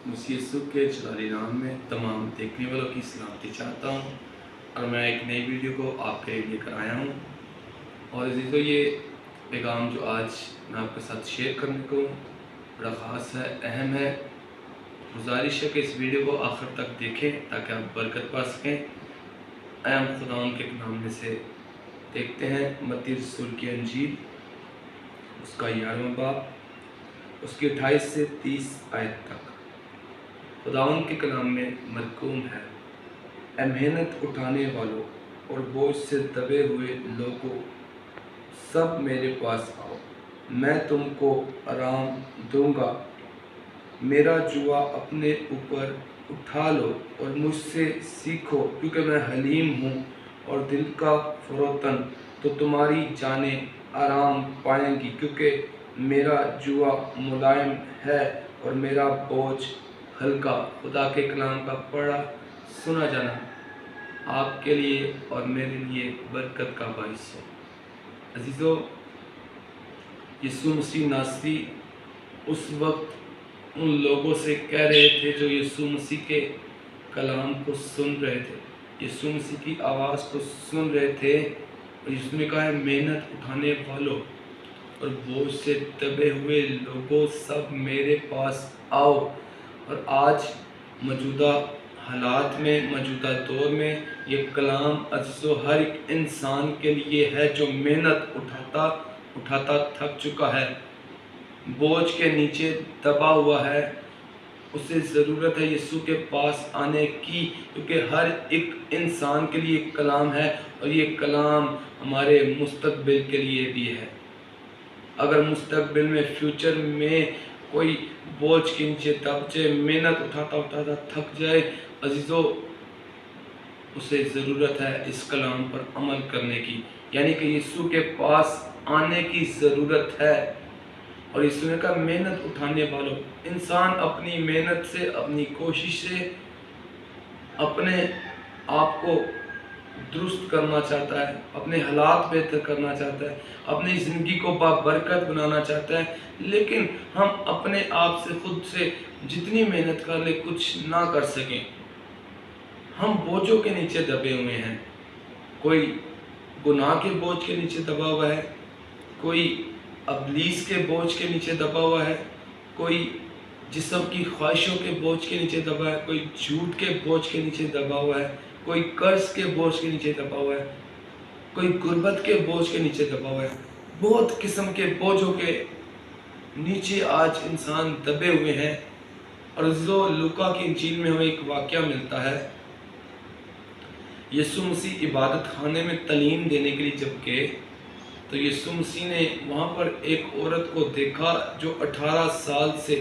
मसीह यीशु के जलाली नाम में तमाम देखने वालों की सलामती चाहता हूँ और मैं एक नई वीडियो को आपके लिए लेकर आया हूँ। और अजीज़ों, ये पैगाम जो आज मैं आपके साथ शेयर करने को बड़ा ख़ास है, अहम है। गुजारिश है कि इस वीडियो को आखिर तक देखें ताकि आप बरकत पा सकें। हम खुदावंद के नाम में से देखते हैं मत्ती रसूल की अंजील, उसका 11वां बाब, उसकी 28 से 30 आयत तक। खुदावंद के कलाम में मरकूम है, ऐ मेहनत उठाने वालों और बोझ से दबे हुए लोगों, सब मेरे पास आओ, मैं तुमको आराम दूंगा। मेरा जुआ अपने ऊपर उठा लो और मुझसे सीखो, क्योंकि मैं हलीम हूँ और दिल का फरोतन, तो तुम्हारी जानें आराम पाएंगी। क्योंकि मेरा जुआ मुलायम है और मेरा बोझ हल्का। खुदा के कलाम का पढ़ा सुना जाना आपके लिए और मेरे लिए बरकत का बाइस हो। अजीज़ों, यीशु मसीह नासरी उस वक्त उन लोगों से कह रहे थे जो यीशु मसीह के कलाम को सुन रहे थे, यीशु मसीह की आवाज़ को सुन रहे थे। और यीशु ने कहा है, मेहनत उठाने वालों और बोझ से दबे हुए लोगों, सब मेरे पास आओ। और आज मौजूदा हालात में, मौजूदा दौर में ये कलाम अजीज़ों हर एक इंसान के लिए है जो मेहनत उठाता थक चुका है, बोझ के नीचे दबा हुआ है। उसे ज़रूरत है यीशु के पास आने की, क्योंकि हर एक इंसान के लिए एक कलाम है और ये कलाम हमारे मुस्तकबिल के लिए भी है। अगर मुस्तकबिल में, फ्यूचर में कोई बोझ के नीचे दब जाए, मेहनत उठाता थक जाए, अजीज़ों उसे ज़रूरत है इस कलाम पर अमल करने की, यानी कि यीशु के पास आने की ज़रूरत है। और यीशु ने कहा, मेहनत उठाने वालों, इंसान अपनी मेहनत से, अपनी कोशिश से अपने आप को दुरुस्त करना चाहता है, अपने हालात बेहतर करना चाहता है, अपनी ज़िंदगी को बाबरकत बनाना चाहता है। लेकिन हम अपने आप से, खुद से जितनी मेहनत कर ले कुछ ना कर सकें। हम बोझों के नीचे दबे हुए हैं। कोई गुनाह के बोझ के नीचे दबा हुआ है, कोई अबलीस के बोझ के नीचे दबा हुआ है, कोई जिस्म की ख्वाहिशों के बोझ के नीचे दबा है, कोई झूठ के बोझ के नीचे दबा हुआ है, कोई कर्ज के बोझ के नीचे दबा हुआ है, कोई गुर्बत के बोझ के नीचे दबा हुआ है। बहुत किस्म के बोझों के नीचे आज इंसान दबे हुए हैं। और जो लूका की इंजील में हमें एक वाक़या मिलता है, यीशु मसीह इबादत खाने में तालीम देने के लिए जब गए, तो यीशु मसीह ने वहाँ पर एक औरत को देखा जो 18 साल से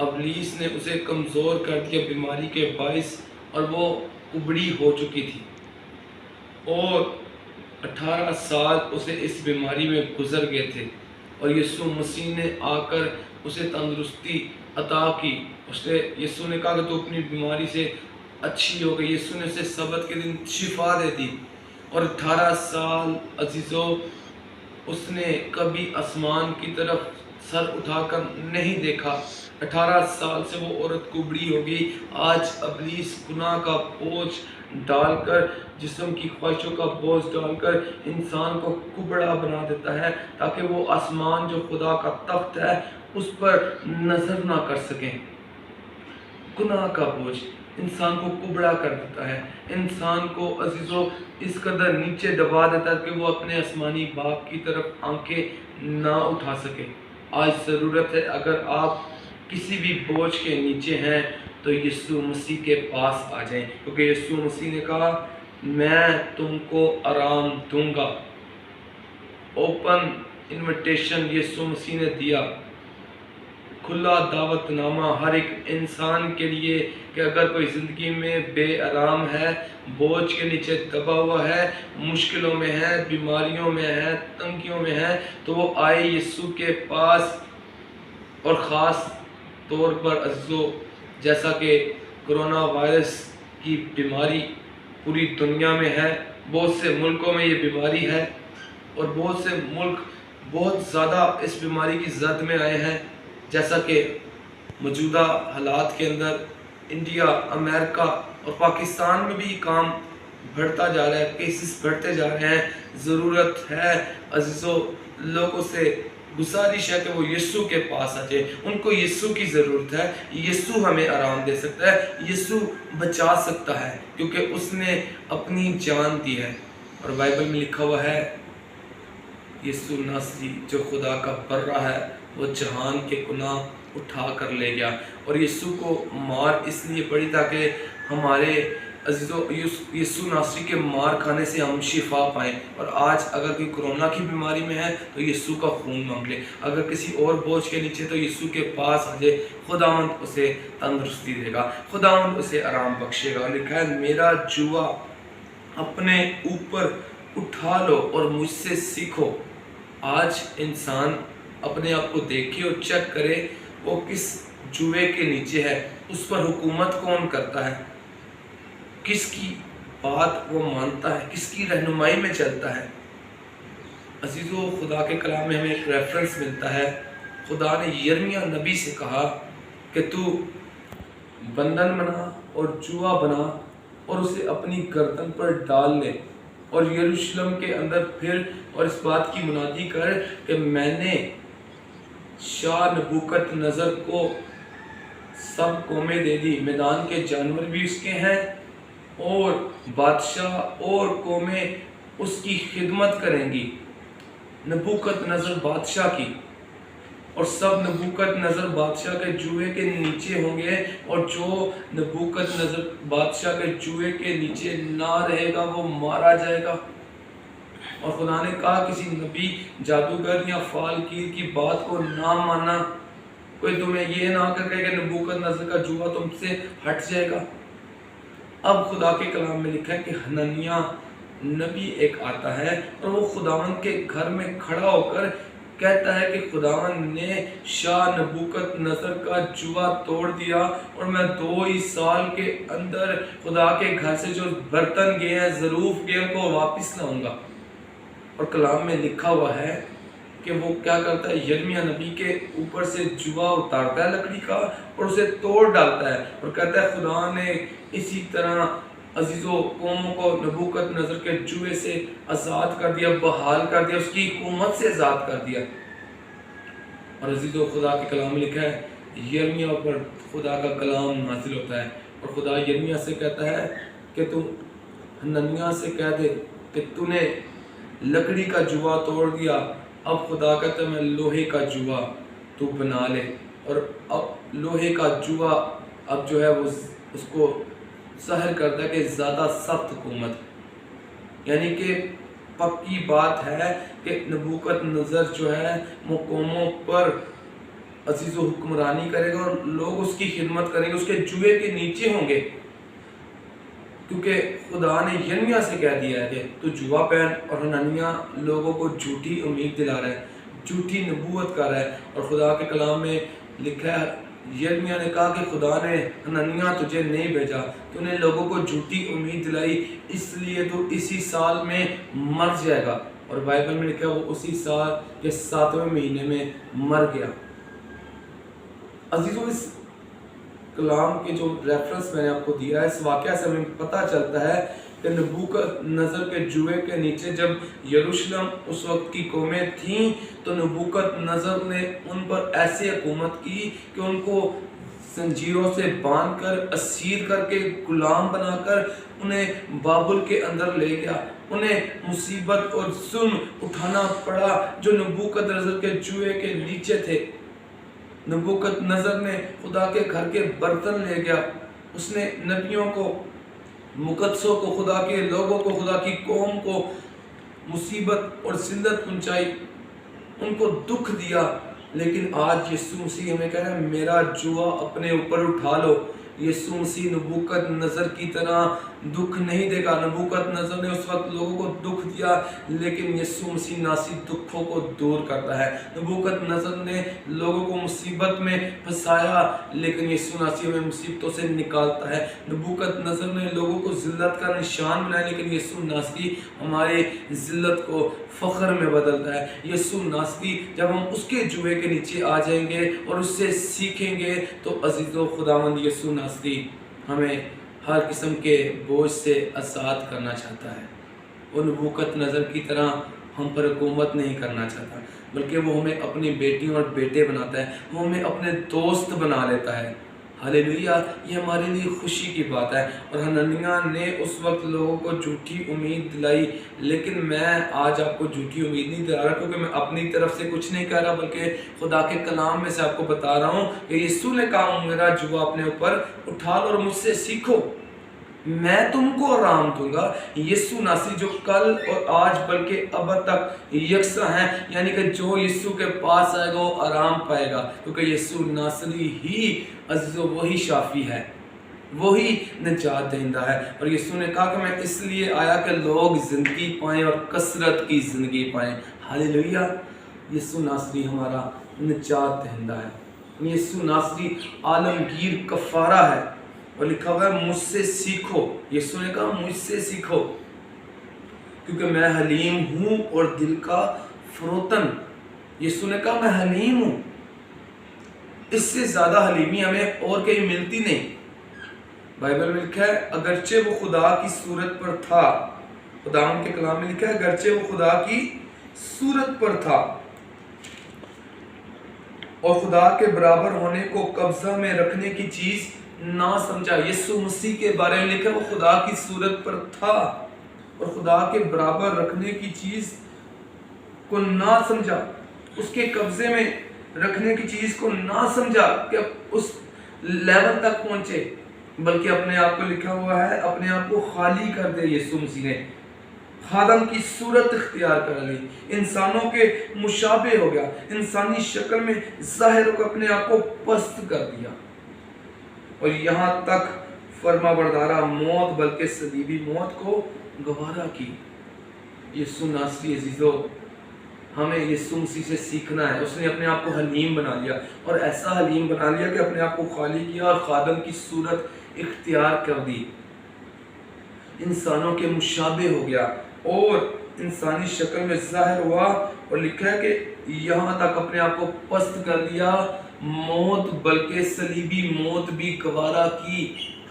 अबलीस ने उसे कमज़ोर कर दिया बीमारी के बाइस, और वो उबड़ी हो चुकी थी और 18 साल उसे इस बीमारी में गुजर गए थे। और यीशु मसीह ने आकर उसे तंदुरुस्ती अता की। यीशु ने कहा कि तू अपनी बीमारी से अच्छी हो गई। यीशु ने उसे सब्त के दिन शिफा दे दी। और 18 साल अजीज़ों उसने कभी आसमान की तरफ सर उठाकर नहीं देखा। 18 साल से वो औरत कुबड़ी हो गई। आज अबलीस गुनाह का बोझ डालकर, जिस्म की ख्वाहिशों का बोझ डालकर इंसान को कुबड़ा बना देता है, ताकि वो आसमान जो खुदा का तख्त है उस पर नजर ना कर सकें। गुनाह का बोझ इंसान को कुबड़ा कर देता है, इंसान को अजीज़ों इस कदर नीचे दबा देता है कि वो अपने आसमानी बाप की तरफ आंखें ना उठा सके। आज ज़रूरत है, अगर आप किसी भी बोझ के नीचे हैं तो यीशु मसीह के पास आ जाएं, क्योंकि यीशु मसीह ने कहा, मैं तुमको आराम दूंगा। ओपन इनविटेशन यीशु मसीह ने दिया, खुला दावतनामा हर एक इंसान के लिए कि अगर कोई ज़िंदगी में बेआराम है, बोझ के नीचे दबा हुआ है, मुश्किलों में है, बीमारियों में है, तंगियों में है, तो वो आए यीशु के पास। और ख़ास तौर पर अज़ीज़ों, जैसा कि कोरोना वायरस की बीमारी पूरी दुनिया में है, बहुत से मुल्कों में ये बीमारी है और बहुत से मुल्क बहुत ज़्यादा इस बीमारी की जद में आए हैं। जैसा कि موجودہ حالات کے اندر انڈیا، امریکہ اور پاکستان میں بھی کام بڑھتا جا رہا ہے، کیسز بڑھتے جا رہے ہیں۔ ضرورت ہے عزیزو، لوگوں سے گزارش ہے کہ وہ یسوع کے پاس آ جائے، ان کو یسوع کی ضرورت ہے۔ یسوع ہمیں آرام دے سکتا ہے، یسوع بچا سکتا ہے، کیونکہ اس نے اپنی جان دی ہے۔ اور بائبل میں لکھا ہوا ہے یسوع ناصری جو خدا کا برہ ہے، وہ جہان کے گناہ اٹھا کر لے گیا۔ اور یسوع کو مار اس لیے پڑی تاکہ ہمارے عزیزو یسوع ناصری کے مار کھانے سے ہم شفا پائیں۔ اور آج اگر کوئی کرونا کی بیماری میں ہے تو یسوع کا خون مانگ لے، اگر کسی اور بوجھ کے نیچے تو یسوع کے پاس آ جائے، خداوند اسے تندرستی دے گا، خداوند اسے آرام بخشے گا۔ لکھا ہے میرا جوا اپنے اوپر اٹھا لو اور مجھ سے سیکھو۔ آج انسان اپنے آپ کو دیکھے اور چیک کرے وہ کس جوے کے نیچے ہے، اس پر حکومت کون کرتا ہے، کس کی بات وہ مانتا ہے، کس کی رہنمائی میں چلتا ہے۔ عزیزو، خدا کے کلام میں ہمیں ایک ریفرنس ملتا ہے۔ خدا نے یرمیہ نبی سے کہا کہ تو بندھن بنا اور جوا بنا اور اسے اپنی گردن پر ڈال لے اور یروشلم کے اندر پھر اور اس بات کی منادی کر کہ میں نے شاہ نبوکت نظر کو سب قومیں دے دی، میدان کے جانور بھی اس کے ہیں اور بادشاہ اور قومیں اس کی خدمت کریں گی۔ نبوکت نظر بادشاہ کی، اور سب نبوکت نظر بادشاہ کے جوئے کے نیچے ہوں گے، اور جو نبوکت نظر بادشاہ کے جوئے کے نیچے نہ رہے گا وہ مارا جائے گا۔ اور خدا نے کہا کسی نبی، جادوگر یا فالکیر کی بات کو نہ مانا، کوئی تمہیں یہ نہ کر کہے کہ نبوکت نظر کا جوا تم سے ہٹ جائے گا۔ اب خدا کے کلام میں لکھا ہے کہ حنانیہ نبی ایک آتا ہے اور وہ خداوند کے گھر میں کھڑا ہو کر کہتا ہے کہ خداوند نے شاہ نبوکت نظر کا جوا توڑ دیا اور میں 2 ہی سال کے اندر خدا کے گھر سے جو برتن گئے ہیں، ظروف گئے، ان کو واپس لاؤں گا۔ اور کلام میں لکھا ہوا ہے کہ وہ کیا کرتا ہے، یرمیہ نبی کے اوپر سے جوا اتارتا ہے لکڑی کا اور اسے توڑ ڈالتا ہے اور کہتا ہے خدا نے اسی طرح عزیزو قوموں کو نبوکت نظر کے جوے سے آزاد کر دیا، بحال کر دیا، اس کی حکومت سے آزاد کر دیا۔ اور عزیزو خدا کے کلام میں لکھا ہے یرمیہ پر خدا کا کلام نازل ہوتا ہے اور خدا یرمیہ سے کہتا ہے کہ تو حنانیہ سے کہہ دے کہ تو نے لکڑی کا جوا توڑ دیا، اب خدا کہتا ہے میں لوہے کا جوا تو بنا لے۔ اور اب لوہے کا جوا اب جو ہے وہ اس کو ظاہر کرتا ہے کہ زیادہ سخت حکومت، یعنی کہ پکی بات ہے کہ نبوکت نظر جو ہے وہ قوموں پر عزیز و حکمرانی کرے گا اور لوگ اس کی خدمت کریں گے، اس کے جوے کے نیچے ہوں گے، کیونکہ خدا نے یرمیہ سے کہہ دیا ہے کہ تو جوا پہن۔ اور حنانیہ لوگوں کو جھوٹی امید دلا رہا ہے، جھوٹی نبوت کر رہا ہے۔ اور خدا کے کلام میں لکھا ہے یرمیہ نے کہا کہ خدا نے حنانیہ تجھے نہیں بھیجا، تو نے لوگوں کو جھوٹی امید دلائی، اس لیے تو اسی سال میں مر جائے گا۔ اور بائبل میں لکھا ہے وہ اسی سال کے 7ویں مہینے میں مر گیا۔ عزیزوں، اس کلام کے جو ریفرنس میں نے آپ کو دیا ہے، اس واقعہ سے ہمیں پتہ چلتا ہے کہ نبوکت نظر کے جوئے کے نیچے جب یروشلم اس وقت کی قومیں تھیں تو نبوکت نظر نے ان پر ایسی حکومت کی کہ ان کو زنجیروں سے باندھ کر، اسیر کر کے، غلام بنا کر انہیں بابل کے اندر لے گیا۔ انہیں مصیبت اور ظلم اٹھانا پڑا جو نبوکت نظر کے جوئے کے نیچے تھے۔ نبوکت نظر نے خدا کے گھر کے برتن لے گیا، اس نے نبیوں کو، مقدسوں کو، خدا کے لوگوں کو، خدا کی قوم کو مصیبت اور ذلت پہنچائی، ان کو دکھ دیا۔ لیکن آج یسوع مسیح ہمیں کہہ رہا ہے میرا جوا اپنے اوپر اٹھا لو، यीशु मसीह नबूकदनेस्सर की तरह दुख नहीं देगा। नबूकदनेस्सर ने उस वक्त लोगों को दुख दिया, लेकिन यीशु मसीह नासरी दुखों को दूर करता है। नबूकदनेस्सर ने लोगों को मुसीबत में फंसाया, लेकिन यीशु नासरी हमें मुसीबतों से निकालता है। नबूकदनेस्सर ने लोगों को जिल्लत का निशान बनाया, लेकिन यीशु नासरी हमारे जिल्लत को फख्र में बदलता है। यीशु नासरी जब हम उसके जुए के नीचे आ जाएंगे और उससे सीखेंगे, तो अजीज़ों खुदावंद यीशु नासरी हमें हर किस्म के बोझ से आज़ाद करना चाहता है। वो नबूकदनेस्सर की तरह हम पर हुकूमत नहीं करना चाहता, बल्कि वो हमें अपनी बेटियों और बेटे बनाता है, वो हमें अपने दोस्त बना लेता है। हालेलुया, ये हमारे लिए खुशी की बात है। और हनन्याह ने उस वक्त लोगों को झूठी उम्मीद दिलाई, लेकिन मैं आज आपको झूठी उम्मीद नहीं दिला रहा, क्योंकि मैं अपनी तरफ से कुछ नहीं कह रहा, बल्कि खुदा के कलाम में से आपको बता रहा हूँ कि यीशु ने कहा, मेरा जुआ अपने ऊपर उठा लो और मुझसे सीखो, मैं तुमको आराम दूंगा। यीशु नासरी जो कल और आज बल्कि अब तक यकसा है, यानी कि जो यीशु के पास आएगा वो आराम पाएगा, क्योंकि यीशु नासरी ही अज़ीज़ों वही शाफी है, वही निजात देंदा है। और यीशु ने कहा कि मैं इसलिए आया कि लोग ज़िंदगी पाएँ और कसरत की ज़िंदगी पाएँ। हालेलुया, यीशु नासरी हमारा निजात देंदा है। यीशु नासरी आलमगीर कफ़ारा है। और लिखा हुआ है मुझसे सीखो। यीशु ने कहा मुझसे सीखो, क्योंकि मैं हलीम हूँ और दिल का फरोतन। यीशु ने कहा मैं हलीम हूँ, इससे ज़्यादा हलीमी हमें और कहीं मिलती नहीं। बाइबल में लिखा है अगरचे वो खुदा की सूरत पर था, खुदावंद के कलाम में लिखा है अगरचे वो खुदा की सूरत पर था और खुदा के बराबर होने को कब्जा में रखने की चीज़ ना समझा। यीशु मसीह के बारे में लिखा वो खुदा की सूरत पर था और खुदा के बराबर रखने की चीज को ना समझा, उसके कब्जे में रखने की चीज को ना समझा कि उस लेवल तक पहुंचे, बल्कि अपने आप को लिखा हुआ है अपने आप को खाली कर दे। यीशु मसीह ने खादम की सूरत इख्तियार कर ली, इंसानों के मुशाबे हो गया, इंसानी शक्ल में जाहिर होकर अपने आप को पस्त कर दिया और यहाँ तक फर्मा बरदारा मौत बल्कि सलीबी मौत को गवारा की। यीशु नासरी अजीजों, हमें यीशु मसीह से सीखना है। उसने अपने आप को हलीम बना लिया और ऐसा हलीम बना लिया कि अपने आप को खाली किया और खादम की सूरत इख्तियार कर दी, इंसानों के मुशाबे हो गया और इंसानी शक्ल में जाहिर हुआ। और लिखा है कि यहाँ तक अपने आप को पस्त कर दिया, मौत बल्कि सलीबी मौत भी गवारा की,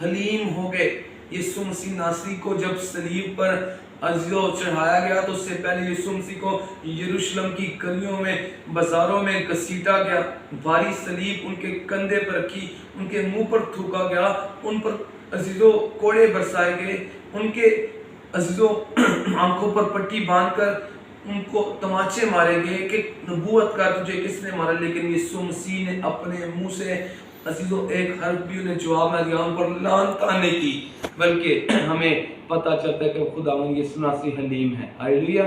हलीम हो गए। यीशु मसीह नासरी को जब सलीब पर अज़ीज़ों चढ़ाया गया तो उससे पहले यीशु मसीह को यरूशलेम की गलियों में बाजारों में घसीटा गया, भारी सलीब उनके कंधे पर रखी, उनके मुंह पर थूका गया, उन पर अज़ीज़ों कोड़े बरसाए गए, उनके अज़ीज़ों आंखों पर पट्टी बांधकर उनको तमाचे मारे गए कि नबूवत कर तुझे किसने मारा। लेकिन यीशु मसीह ने अपने मुंह से अज़ीज़ों एक हर्फ भी उन्हें जवाब न दिया, उन पर लानत नहीं की, बल्कि हमें पता चलता है कि खुदावंद यीशु नासरी हलीम है। हालेलुया,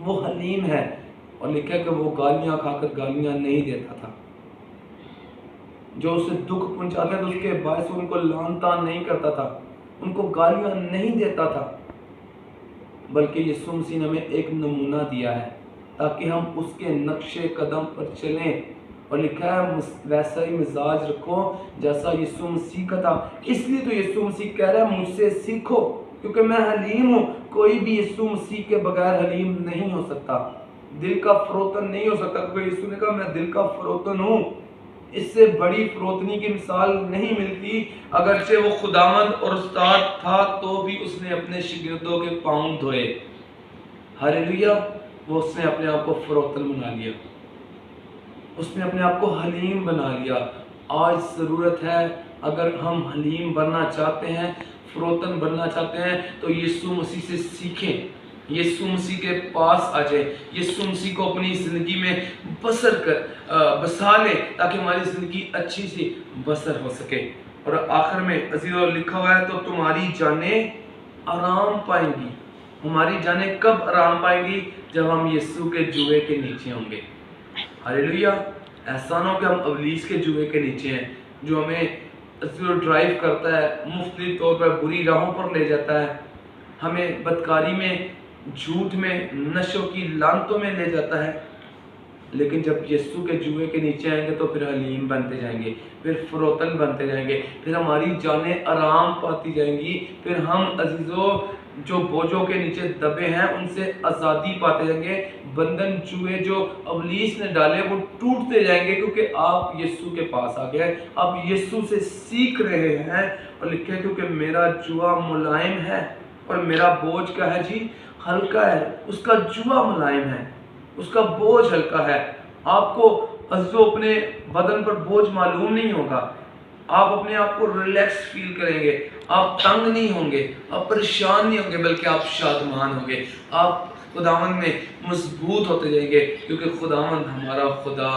वो हलीम है। और लिखा है कि वो गालियां खाकर गालियां नहीं देता था, जो उसे दुख पहुंचाते थे उसके बायस उनको लानता नहीं करता था, उनको गालियां नहीं देता था, बल्कि यीशु मसीह ने हमें एक नमूना दिया है ताकि हम उसके नक्शे कदम पर चलें। और लिखा है वैसा ही मिजाज रखो जैसा यीशु मसीह का था। इसलिए तो यीशु मसीह कह रहा है मुझसे सीखो, क्योंकि मैं हलीम हूँ। कोई भी यीशु मसीह के बगैर हलीम नहीं हो सकता, दिल का फरोतन नहीं हो सकता, क्योंकि यीशु ने कहा मैं दिल का फरोतन हूँ। इससे बड़ी फरोतनी की मिसाल नहीं मिलती। अगरचे वो खुदावंद और उस्ताद था तो भी उसने अपने शागिर्दों के पाँव धोए। हालेलुया, वो उसने अपने आप को फरोतन बना लिया, उसने अपने आप को हलीम बना लिया। आज ज़रूरत है, अगर हम हलीम बनना चाहते हैं, फरोतन बनना चाहते हैं, तो यीशु मसीह से सीखें, यीशु मसीह के पास आ जाए, यीशु मसीह को अपनी ज़िंदगी में बसर कर बसा लें, ताकि हमारी ज़िंदगी अच्छी सी बसर हो सके। और आखिर में अज़ीज़ों लिखा हुआ है तो तुम्हारी जानें आराम पाएंगी। हमारी जानें कब आराम पाएंगी? जब हम यीशु के जुए के नीचे होंगे। हालेलुया, ऐसा ना हो कि हम अबलीस के जुए के नीचे हैं, जो हमें ड्राइव करता है, मुख्तलिफ तौर पर बुरी राहों पर ले जाता है, हमें बदकारी में, झूठ में, नशों की लानतों में ले जाता है। लेकिन जब यीशु के जुए के नीचे आएंगे तो फिर हलीम बनते जाएंगे, फिर फरोतन बनते जाएंगे, फिर हमारी जानें आराम पाती जाएंगी, फिर हम अजीज़ों जो बोझों के नीचे दबे हैं उनसे आज़ादी पाते जाएंगे। बंधन जुए जो अबलीस ने डाले वो टूटते जाएंगे, क्योंकि आप यीशु के पास आ गए, आप यीशु से सीख रहे हैं। और लिखे क्योंकि मेरा जुआ मुलायम है और मेरा बोझ क्या है जी, हल्का है। उसका जुआ मुलायम है, उसका बोझ हल्का है। आपको अज़ीज़ों अपने बदन पर बोझ मालूम नहीं होगा, आप अपने आप को रिलैक्स फील करेंगे, आप तंग नहीं होंगे, आप परेशान नहीं होंगे, बल्कि आप शादमान होंगे, आप खुदावंद में मजबूत होते जाएंगे, क्योंकि खुदावंद हमारा खुदा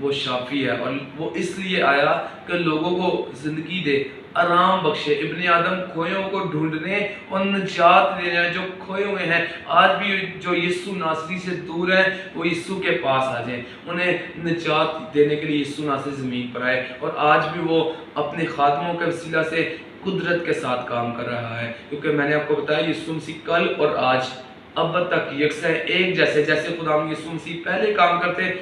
वो शाफी है और वो इसलिए आया कि लोगों को ज़िंदगी दे, आराम बख्शे, इब्ने आदम खोयों को ढूंढने और निजात देने जो खोए हुए हैं। आज भी जो यीशु नासरी से दूर हैं वो यीशु के पास आ जाएं, उन्हें निजात देने के लिए यीशु नासरी ज़मीन पर आए। और आज भी वो अपने खादमों के वसीला से कुदरत के साथ काम कर रहा है, क्योंकि मैंने आपको बताया यीशु मसीह कल और आज अब तक यकसा है, एक जैसे। जैसे खुदा यीशु मसीह पहले काम करते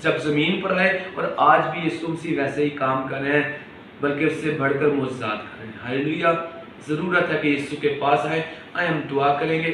जब ज़मीन पर आए, और आज भी यीशु मसीह वैसे ही काम कर रहे हैं, बल्कि उससे बढ़कर मुआज़ात करें। हालेलुया। ज़रूरत है कि यीशु के पास आए हम दुआ करेंगे।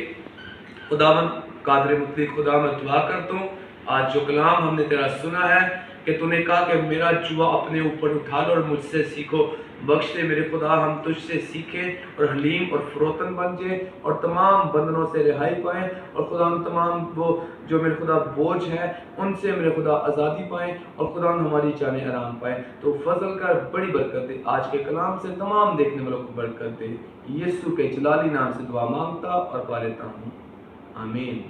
खुदावंद कादिर मुतलक खुदा, मैं दुआ करता हूँ आज जो कलाम हमने तेरा सुना है कि तूने कहा कि मेरा जुआ अपने ऊपर उठा लो और मुझसे सीखो। बख्श दे मेरे खुदा, हम तुझसे सीखें और हलीम और फरोतन बन जाए और तमाम बंधनों से रिहाई पाएँ। और खुदा तमाम वो जो मेरे खुदा बोझ है उनसे मेरे खुदा आज़ादी पाएँ, और खुदा हमारी जानें आराम पाएँ। तो फजल कर बड़ी बरकत दे, आज के कलाम से तमाम देखने वालों को बरकत दे। यीशु के जलाली नाम से दुआ मांगता और पा लेता हूँ, आमीन।